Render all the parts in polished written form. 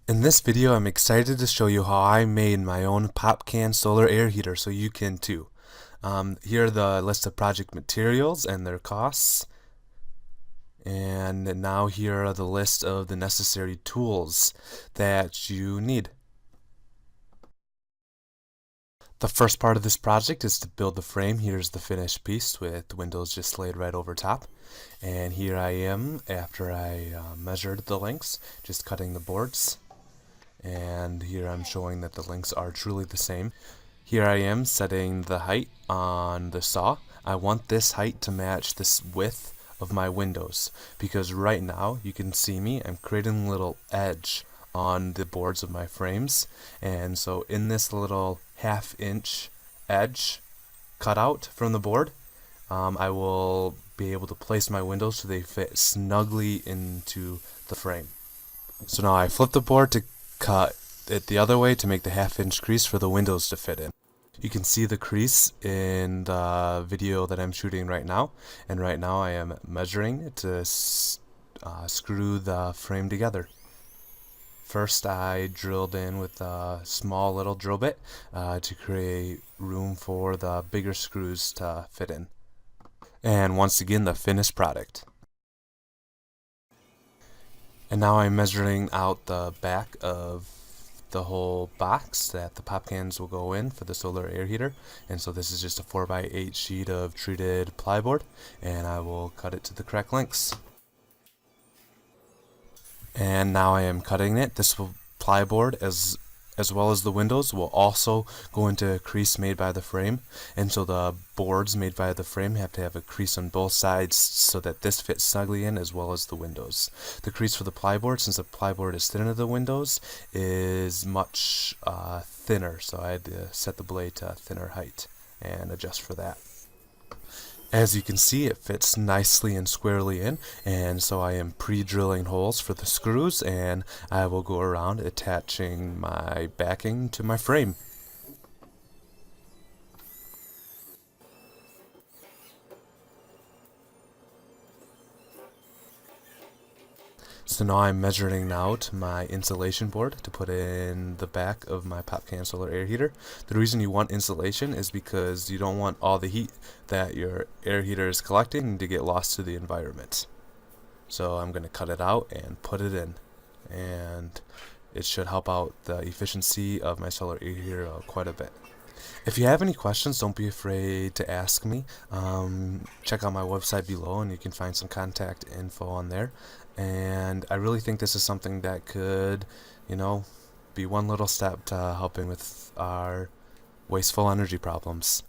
In this video, I'm excited to show you how I made my own PopCan solar air heater so you can too. Here are the list of project materials and their costs. And now here are the list of the necessary tools that you need. The first part of this project is to build the frame. Here's the finished piece with the windows just laid right over top. And here I am after I measured the lengths, just cutting the boards. And here I'm showing that the lengths are truly the same. Here I am setting the height on the saw. I want this height to match this width of my windows because right now you can see me, I'm creating a little edge on the boards of my frames, and so in this little half-inch edge cut out from the board, I will be able to place my windows so they fit snugly into the frame. So now I flip the board to cut it the other way to make the half-inch crease for the windows to fit in. You can see the crease in the video that I'm shooting right now, and right now I am measuring to screw the frame together. First I drilled in with a small little drill bit to create room for the bigger screws to fit in. And once again, the finished product. And now I'm measuring out the back of the whole box that the PopCans will go in for the solar air heater. And so this is just a 4x8 sheet of treated plyboard, and I will cut it to the correct lengths. And now I am cutting it. This plyboard as well as the windows will also go into a crease made by the frame, and so the boards made by the frame have to have a crease on both sides so that this fits snugly in, as well as the windows. The crease for the plyboard, since the plyboard is thinner than the windows, is much thinner, so I had to set the blade to a thinner height and adjust for that. As you can see, it fits nicely and squarely in, and so I am pre-drilling holes for the screws, and I will go around attaching my backing to my frame. So now I'm measuring out my insulation board to put in the back of my PopCan solar air heater. The reason you want insulation is because you don't want all the heat that your air heater is collecting to get lost to the environment. So I'm going to cut it out and put it in, and it should help out the efficiency of my solar air heater quite a bit. If you have any questions, don't be afraid to ask me. Check out my website below and you can find some contact info on there. And I really think this is something that could, be one little step to helping with our wasteful energy problems.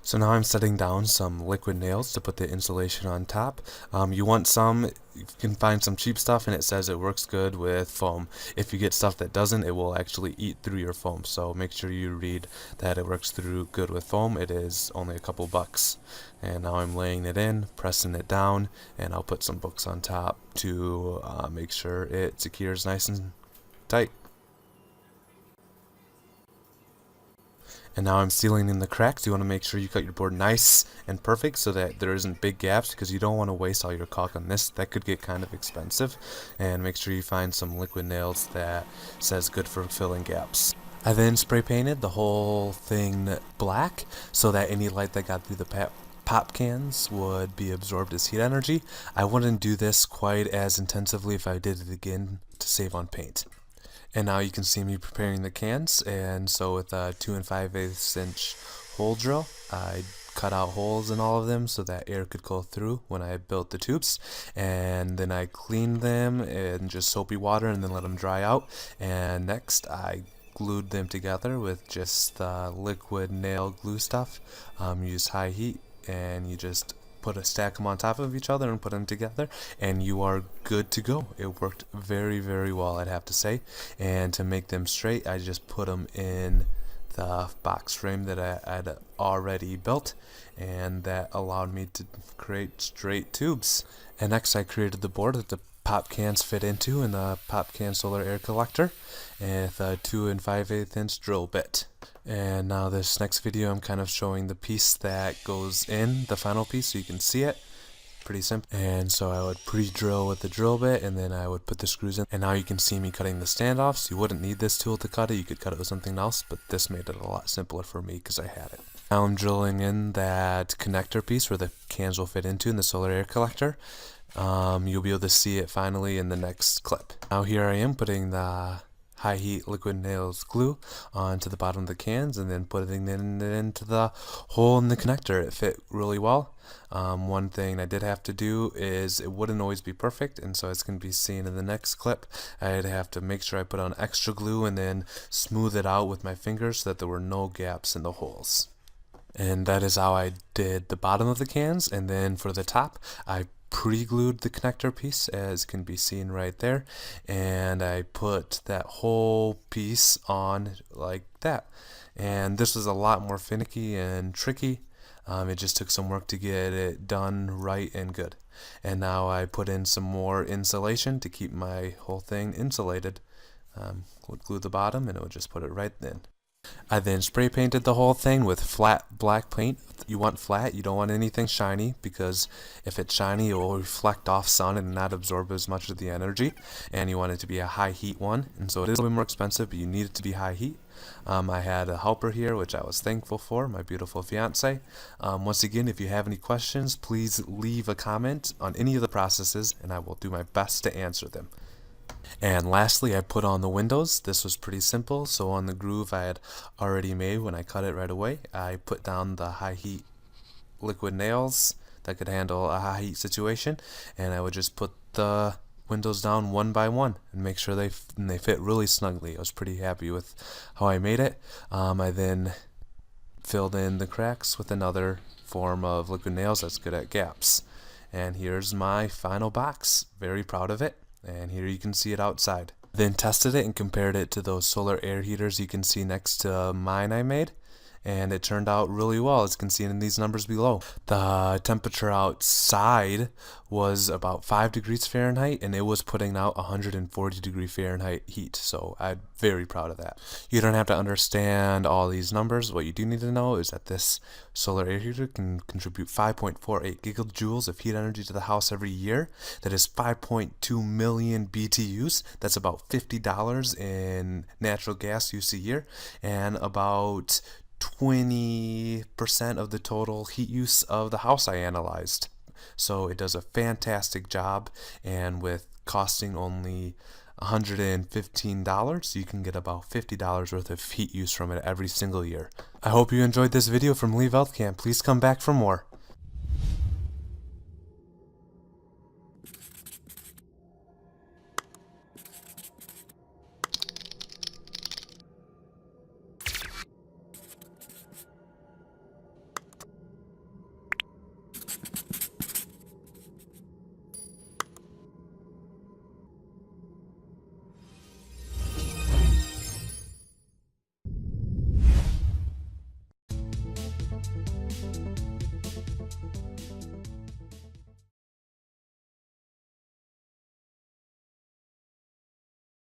So now I'm setting down some liquid nails to put the insulation on top. You can find some cheap stuff and it says it works good with foam. If you get stuff that doesn't, it will actually eat through your foam. So make sure you read that it works through good with foam. It is only a couple bucks. And now I'm laying it in, pressing it down, and I'll put some books on top to make sure it secures nice and tight. And now I'm sealing in the cracks. You want to make sure you cut your board nice and perfect so that there isn't big gaps, because you don't want to waste all your caulk on this. That could get kind of expensive. And make sure you find some liquid nails that says good for filling gaps. I then spray painted the whole thing black so that any light that got through the PopCans would be absorbed as heat energy. I wouldn't do this quite as intensively if I did it again to save on paint. And now you can see me preparing the cans, and so with a 2 5/8 inch hole drill, I cut out holes in all of them so that air could go through when I built the tubes, and then I cleaned them in just soapy water and then let them dry out. And next I glued them together with just liquid nail glue stuff. Use high heat, and you just stack them on top of each other and put them together, and you are good to go. It worked very, very well, I'd have to say. And to make them straight, I just put them in the box frame that I'd already built, and that allowed me to create straight tubes. And next I created the board that the PopCans fit into in the PopCan solar air collector with a 2 5/8 inch drill bit. And now this next video I'm kind of showing the piece that goes in, the final piece, so you can see it. pretty simple. And so I would pre-drill with the drill bit, and then I would put the screws in. And now you can see me cutting the standoffs. You wouldn't need this tool to cut it. You could cut it with something else, but this made it a lot simpler for me because I had it. Now I'm drilling in that connector piece where the cans will fit into in the solar air collector. You'll be able to see it finally in the next clip. Now here I am putting the high heat liquid nails glue onto the bottom of the cans and then putting it into the hole in the connector. It fit really well. One thing I did have to do is it wouldn't always be perfect, and so it's going to be seen in the next clip. I'd have to make sure I put on extra glue and then smooth it out with my fingers so that there were no gaps in the holes. And that is how I did the bottom of the cans. And then for the top, I pre-glued the connector piece, as can be seen right there, and I put that whole piece on like that. And this was a lot more finicky and tricky. It just took some work to get it done right and good. And now I put in some more insulation to keep my whole thing insulated. Would glue the bottom and it would just put it right in. I then spray painted the whole thing with flat black paint. You want flat, you don't want anything shiny, because if it's shiny it will reflect off sun and not absorb as much of the energy. And you want it to be a high heat one, and so it is a little bit more expensive, but you need it to be high heat. I had a helper here, which I was thankful for, my beautiful fiance. Once again, if you have any questions, please leave a comment on any of the processes and I will do my best to answer them. And lastly, I put on the windows. This was pretty simple. So on the groove I had already made when I cut it right away, I put down the high heat liquid nails that could handle a high heat situation, and I would just put the windows down one by one and make sure they fit really snugly. I was pretty happy with how I made it. I then filled in the cracks with another form of liquid nails that's good at gaps. And here's my final box. Very proud of it. And here you can see it outside. Then tested it and compared it to those solar air heaters you can see next to mine I made, and it turned out really well, as you can see in these numbers below. The temperature outside was about 5 degrees Fahrenheit, and it was putting out 140 degree Fahrenheit heat, so I'm very proud of that. You don't have to understand all these numbers. What you do need to know is that this solar air heater can contribute 5.48 gigajoules of heat energy to the house every year. That is 5.2 million BTUs. That's about $50 in natural gas use a year, and about 20% of the total heat use of the house I analyzed. So it does a fantastic job, and with costing only $115, you can get about $50 worth of heat use from it every single year. I hope you enjoyed this video from Lee Veldkamp. Please come back for more.